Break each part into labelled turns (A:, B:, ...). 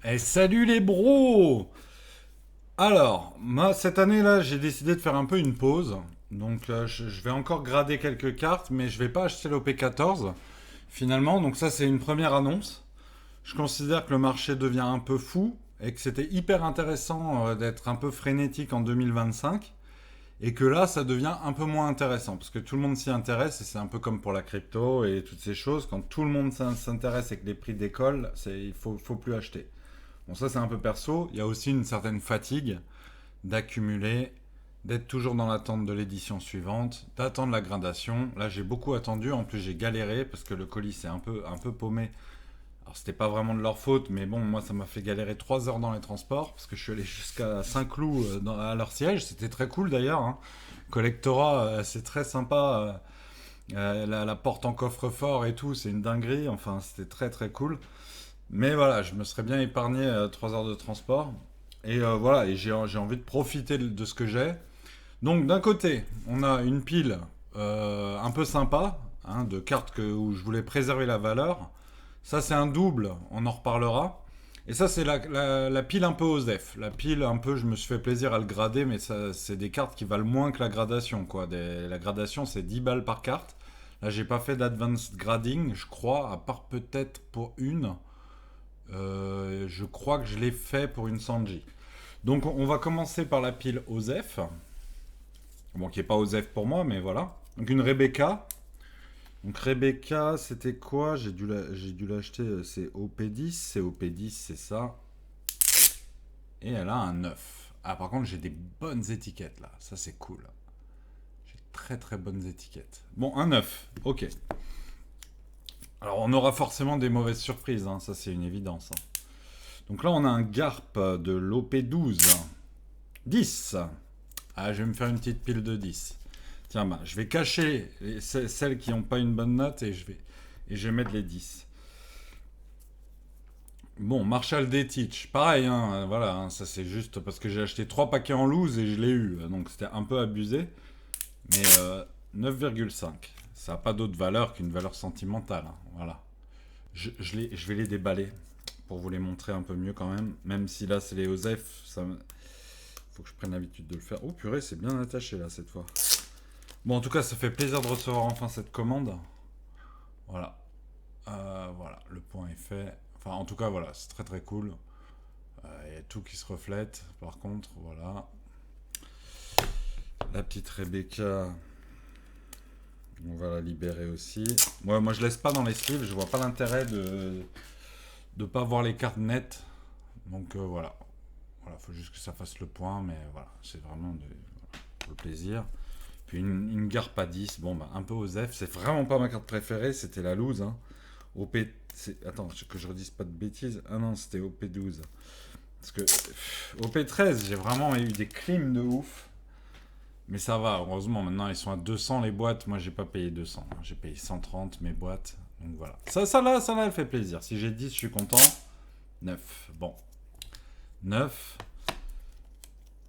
A: Et salut les bros! Alors, moi, cette année-là, j'ai décidé de faire un peu une pause. Donc, je vais encore grader quelques cartes, mais je vais pas acheter l'OP14, finalement. Donc, ça, c'est une première annonce. Je considère que le marché devient un peu fou et que c'était hyper intéressant d'être un peu frénétique en 2025. Et que là, ça devient un peu moins intéressant parce que tout le monde s'y intéresse et c'est un peu comme pour la crypto et toutes ces choses. Quand tout le monde s'intéresse et que les prix décollent, il faut plus acheter. Bon, ça c'est un peu perso. Il y a aussi une certaine fatigue d'accumuler, d'être toujours dans l'attente de l'édition suivante, d'attendre la gradation. Là, j'ai beaucoup attendu. En plus, j'ai galéré parce que le colis s'est un peu paumé. Alors, c'était pas vraiment de leur faute, mais bon, moi, ça m'a fait galérer 3 heures dans les transports parce que je suis allé jusqu'à Saint-Cloud à leur siège. C'était très cool d'ailleurs, hein. Collectora, c'est très sympa. La porte en coffre-fort et tout, c'est une dinguerie. Enfin, c'était très très cool. Mais voilà, je me serais bien épargné 3 heures de transport. Et voilà, et j'ai envie de profiter de ce que j'ai. Donc d'un côté, on a une pile un peu sympa, hein, de cartes où je voulais préserver la valeur. Ça c'est un double, on en reparlera. Et ça c'est la pile un peu OSEF. La pile un peu, je me suis fait plaisir à le grader, mais ça c'est des cartes qui valent moins que la gradation, quoi. La gradation c'est 10 balles par carte. Là j'ai pas fait d'advanced grading, je crois, à part peut-être pour une. Je crois que je l'ai fait pour une Sanji. Donc on va commencer par la pile OSEF. Bon, qui est pas OSEF pour moi, mais voilà. Donc une Rebecca. Donc Rebecca, c'était quoi? J'ai dû l'acheter, c'est OP10. C'est OP10, c'est ça. Et elle a un 9. Ah, par contre, j'ai des bonnes étiquettes là. Ça, c'est cool. J'ai très très bonnes étiquettes. Bon, un 9. Ok. Alors, on aura forcément des mauvaises surprises, hein. Ça, c'est une évidence, hein. Donc là, on a un Garp de l'OP12. 10. Ah, je vais me faire une petite pile de 10. Tiens, bah, je vais cacher celles qui n'ont pas une bonne note et je vais mettre les 10. Bon, Marshall Detich, pareil, hein, voilà, hein, ça c'est juste parce que j'ai acheté 3 paquets en loose et je l'ai eu, donc c'était un peu abusé, mais 9,5. Ça n'a pas d'autre valeur qu'une valeur sentimentale, hein, voilà. Je vais les déballer pour vous les montrer un peu mieux quand même si là c'est les OSEF, faut que je prenne l'habitude de le faire. Oh purée, c'est bien attaché là cette fois. Bon, en tout cas, ça fait plaisir de recevoir enfin cette commande. Voilà. Voilà, le point est fait. Enfin, en tout cas, voilà, c'est très très cool. Il y a tout qui se reflète. Par contre, voilà. La petite Rebecca, on va la libérer aussi. Ouais, moi je laisse pas dans les sleeves. Je vois pas l'intérêt de pas voir les cartes nettes. Donc voilà. Voilà, faut juste que ça fasse le point. Mais voilà, c'est vraiment pour le plaisir. Puis une Garp à 10. Bon, bah, un peu aux F. C'est vraiment pas ma carte préférée. C'était la loose, hein. OP. Attends, que je redise pas de bêtises. Ah non, c'était OP12. Parce que OP13, j'ai vraiment eu des crimes de ouf. Mais ça va, heureusement, maintenant ils sont à 200 les boîtes. Moi, j'ai pas payé 200, hein. J'ai payé 130 mes boîtes. Donc voilà. Ça là, elle fait plaisir. Si j'ai 10, je suis content. 9. Bon. 9.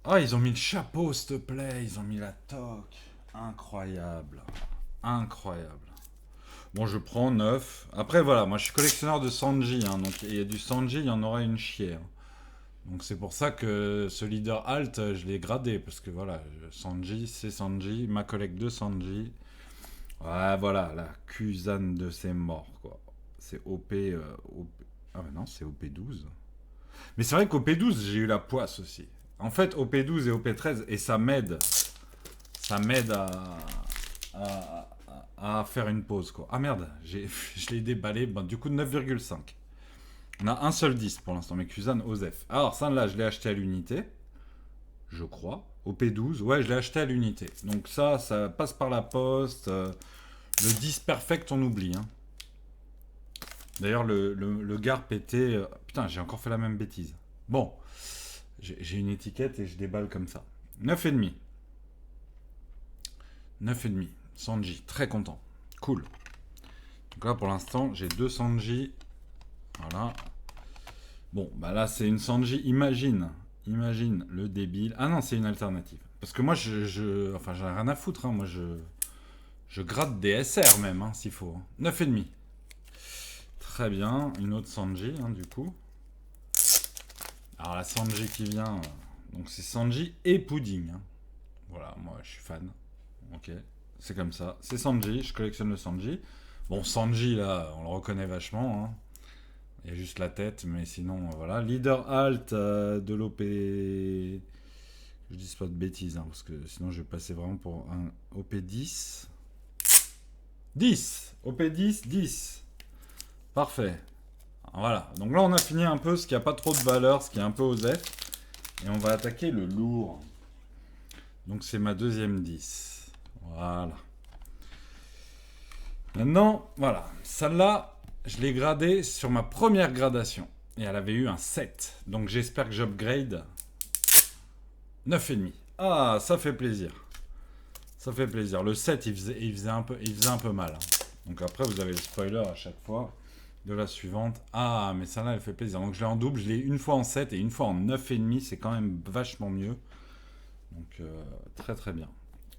A: Ah, ils ont mis le chapeau, s'il te plaît. Ils ont mis la toque. Incroyable. Incroyable. Bon, je prends 9. Après, voilà, moi je suis collectionneur de Sanji, hein, donc il y a du Sanji, il y en aura une chier, hein. Donc c'est pour ça que ce leader alt, je l'ai gradé, parce que voilà, Sanji, c'est Sanji, ma collecte de Sanji. Ouais, voilà, la Kuzan de ses morts, quoi. C'est OP, Ah mais non, c'est OP12. Mais c'est vrai qu'OP12, j'ai eu la poisse aussi. En fait, OP12 et OP13, et ça m'aide à, à faire une pause, quoi. Ah merde, je l'ai déballé, bon, du coup 9,5. On a un seul 10 pour l'instant, mais Kuzan Osef. Alors ça là, je l'ai acheté à l'unité, je crois. Au P12, ouais, je l'ai acheté à l'unité. Donc ça passe par la poste. Le 10 perfect, on oublie, hein. D'ailleurs, le Garp était... putain, j'ai encore fait la même bêtise. Bon, j'ai une étiquette et je déballe comme ça. 9,5. 9,5. Sanji, très content. Cool. Donc là, pour l'instant, j'ai deux Sanji. Voilà. Bon, bah là, c'est une Sanji. Imagine le débile. Ah non, c'est une alternative. Parce que moi, enfin, j'en ai rien à foutre, hein. Moi, je gratte des SR même, hein, s'il faut, hein. 9,5. Très bien. Une autre Sanji, hein, du coup. Alors la Sanji qui vient, donc c'est Sanji et Pudding. Hein. Voilà, moi je suis fan. Ok, c'est comme ça. C'est Sanji, je collectionne le Sanji. Bon, Sanji là, on le reconnaît vachement. Hein. Il y a juste la tête, mais sinon, voilà. Leader alt de l'OP. Je dis pas de bêtises, hein, parce que sinon je vais passer vraiment pour un OP10. 10 OP10, 10. Parfait. Voilà. Donc là, on a fini un peu ce qui a pas trop de valeur, ce qui est un peu osef. Et on va attaquer le lourd. Donc c'est ma deuxième 10. Voilà. Maintenant, voilà. Celle-là, je l'ai gradée sur ma première gradation. Et elle avait eu un 7. Donc j'espère que j'upgrade 9,5. Ah, ça fait plaisir. Ça fait plaisir. Le 7, il faisait un peu mal. Hein. Donc après, vous avez le spoiler à chaque fois de la suivante. Ah, mais celle-là, elle fait plaisir. Donc je l'ai en double. Je l'ai une fois en 7 et une fois en 9,5. C'est quand même vachement mieux. Donc très très bien.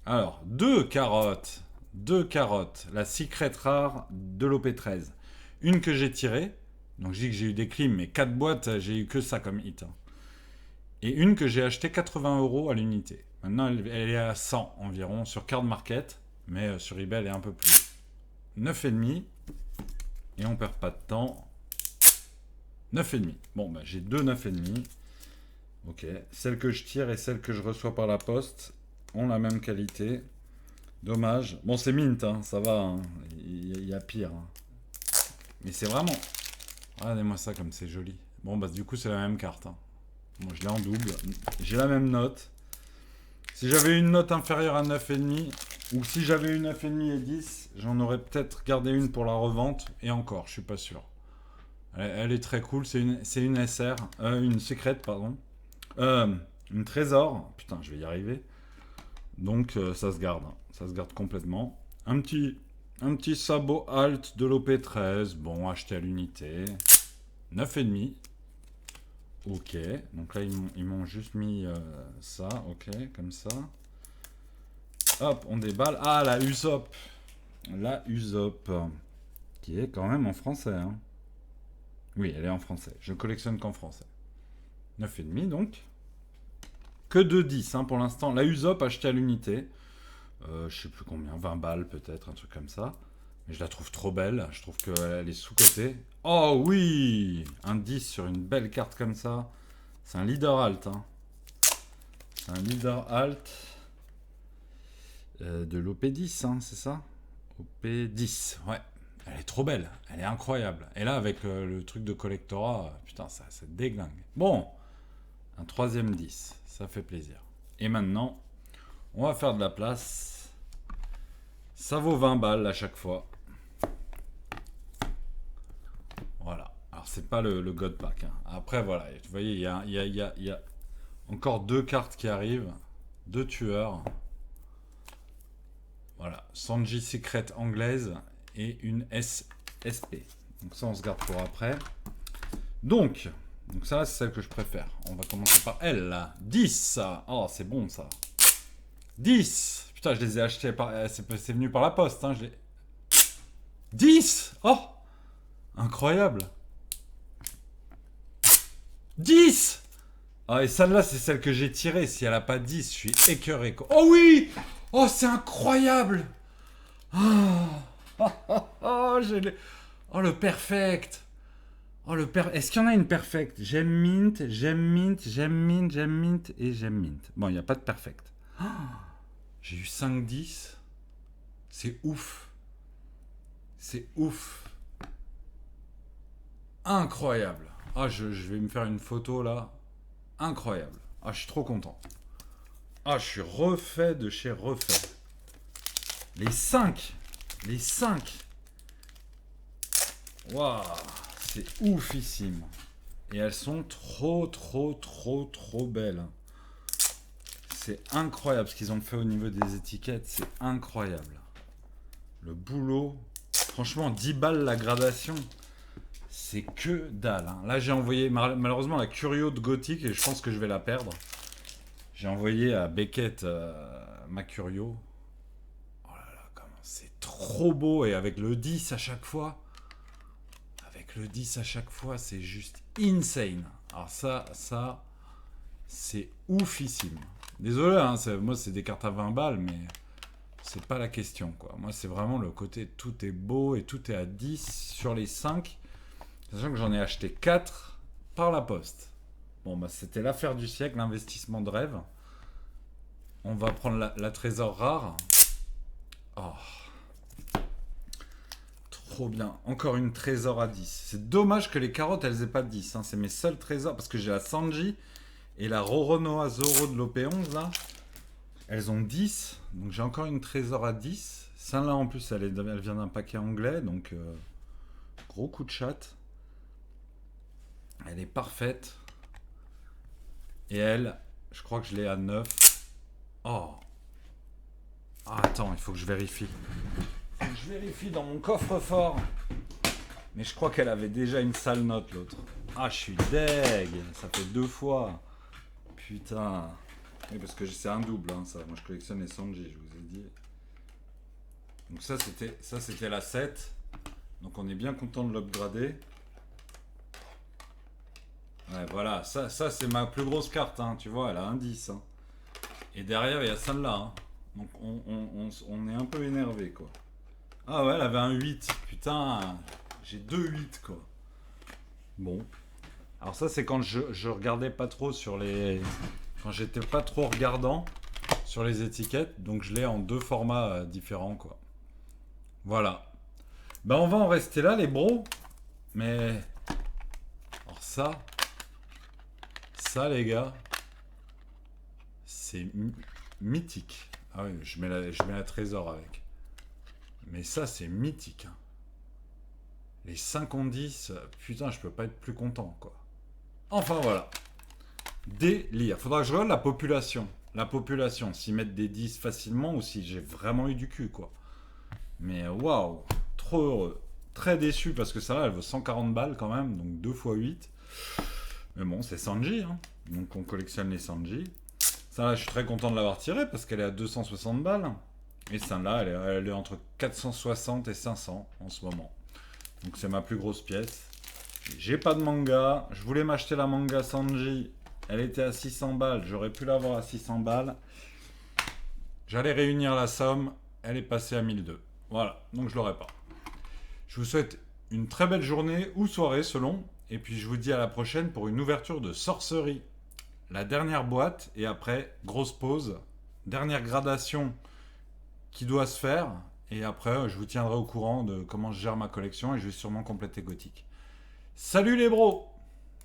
A: Alors, deux carottes. Deux carottes. La secret rare de l'OP13. Une que j'ai tirée. Donc je dis que j'ai eu des clims, mais 4 boîtes, j'ai eu que ça comme hit. Hein. Et une que j'ai acheté 80 € à l'unité. Maintenant, elle est à 100 environ sur Card Market, mais sur eBay, elle est un peu plus. 9,5. Et on perd pas de temps. 9,5. Bon, bah, j'ai deux 9,5. Ok. Celle que je tire et celle que je reçois par la poste ont la même qualité. Dommage. Bon, c'est mint, hein, ça va. Hein. Il y a pire. Hein. Mais c'est vraiment... Regardez-moi ça comme c'est joli. Bon, bah, du coup, c'est la même carte. Hein. Bon, je l'ai en double. J'ai la même note. Si j'avais une note inférieure à 9,5, ou si j'avais une 9,5 et 10, j'en aurais peut-être gardé une pour la revente, et encore, je suis pas sûr. Elle est très cool, c'est une SR, une secrète, pardon. Une trésor, putain, je vais y arriver. Donc ça se garde, hein. Ça se garde complètement. Un petit sabot alt de l'OP13, bon, acheté à l'unité. 9,5. Ok, donc là ils m'ont juste mis ça, ok, comme ça. Hop, on déballe. Ah, la Usopp. La Usopp. Qui est quand même en français. Hein. Oui, elle est en français. Je collectionne qu'en français. 9,5 donc. Que de 10 hein, pour l'instant. La Usopp achetée à l'unité. Je sais plus combien, 20 balles peut-être, un truc comme ça. Mais je la trouve trop belle. Je trouve qu'elle est sous-cotée. Oh oui, un 10 sur une belle carte comme ça. C'est un leader alt. Hein. C'est un leader alt. De l'OP10, hein, c'est ça OP10, ouais. Elle est trop belle, elle est incroyable. Et là, avec le truc de collectorat, putain, ça déglingue. Bon, un troisième 10, ça fait plaisir. Et maintenant, on va faire de la place. Ça vaut 20 balles à chaque fois. Voilà. Alors, c'est pas le God Pack. Hein. Après, voilà, vous voyez, il y a encore deux cartes qui arrivent. Deux tueurs. Voilà, Sanji Secret anglaise et une SP. Donc ça, on se garde pour après. Donc ça, c'est celle que je préfère. On va commencer par elle, là. 10. Oh, c'est bon, ça. 10. Putain, je les ai achetés par... C'est venu par la poste, hein. 10. Oh, incroyable. 10. Ah, et celle-là, c'est celle que j'ai tirée. Si elle a pas 10, je suis écœuré. Oh oui. Oh, c'est incroyable. Oh, oh, oh, oh, oh, le perfect. Oh, Est-ce qu'il y en a une perfect? J'aime mint, j'aime mint, j'aime mint, j'aime mint et j'aime mint. Bon, il n'y a pas de perfect. Oh, j'ai eu 5-10. C'est ouf. C'est ouf. Incroyable. Ah, je vais me faire une photo là. Incroyable. Ah, je suis trop content. Ah, je suis refait de chez refait. Les 5. Les 5. Waouh. C'est oufissime. Et elles sont trop belles. C'est incroyable ce qu'ils ont fait au niveau des étiquettes. C'est incroyable. Le boulot. Franchement, 10 balles la gradation. C'est que dalle. Hein. Là, j'ai envoyé malheureusement la Curio de Gothic et je pense que je vais la perdre. J'ai envoyé à Beckett ma Curio. Oh là là, comment c'est trop beau. Et avec le 10 à chaque fois. Avec le 10 à chaque fois, c'est juste insane. Alors ça, c'est oufissime. Désolé, hein, moi c'est des cartes à 20 balles, mais c'est pas la question, quoi. Moi c'est vraiment le côté tout est beau et tout est à 10 sur les 5. Sachant que j'en ai acheté 4 par la poste. Bon, bah c'était l'affaire du siècle, l'investissement de rêve. On va prendre la trésor rare. Oh, trop bien. Encore une trésor à 10. C'est dommage que les carottes, elles aient pas de 10. Hein. C'est mes seuls trésors. Parce que j'ai la Sanji et la Roronoa Zoro de l'OP11, là. Elles ont 10. Donc j'ai encore une trésor à 10. Celle-là, en plus, elle vient d'un paquet anglais. Donc, gros coup de chatte. Elle est parfaite. Et elle, je crois que je l'ai à 9. Oh. Ah, attends, il faut que je vérifie. Faut que je vérifie dans mon coffre-fort. Mais je crois qu'elle avait déjà une sale note, l'autre. Ah, je suis deg. Ça fait 2 fois. Putain. Oui, parce que c'est un double, hein, ça. Moi, je collectionne les Sanji, je vous ai dit. Donc ça, c'était la 7. Donc on est bien content de l'upgrader. Ouais, voilà. Ça c'est ma plus grosse carte, hein. Tu vois, elle a un 10. Hein. Et derrière, il y a celle-là. Hein. Donc on est un peu énervé, quoi. Ah ouais, elle avait un 8. Putain, j'ai 2 8, quoi. Bon. Alors ça, c'est quand je regardais pas trop sur les... Quand j'étais pas trop regardant sur les étiquettes. Donc je l'ai en 2 formats différents, quoi. Voilà. Ben on va en rester là, les bros. Mais... Alors ça les gars, c'est mythique. Ah oui, je mets la trésor avec. Mais ça, c'est mythique. Hein. Les 5 en 10, putain, je peux pas être plus content, quoi. Enfin, voilà. Délire. Faudra que je regarde la population. La population, s'ils mettent des 10 facilement ou si j'ai vraiment eu du cul, quoi. Mais waouh, trop heureux. Très déçu parce que ça, elle vaut 140 balles quand même, donc 2 fois 8. Mais bon, c'est Sanji, hein. Donc on collectionne les Sanji. Ça, là, je suis très content de l'avoir tiré parce qu'elle est à 260 balles. Et celle-là, elle est entre 460 et 500 en ce moment. Donc c'est ma plus grosse pièce. J'ai pas de manga. Je voulais m'acheter la manga Sanji. Elle était à 600 balles. J'aurais pu l'avoir à 600 balles. J'allais réunir la somme. Elle est passée à 1002. Voilà, donc je l'aurai pas. Je vous souhaite une très belle journée ou soirée selon. Et puis je vous dis à la prochaine pour une ouverture de sorcerie. La dernière boîte et après, grosse pause. Dernière gradation qui doit se faire. Et après, je vous tiendrai au courant de comment je gère ma collection et je vais sûrement compléter Gothic. Salut les bros!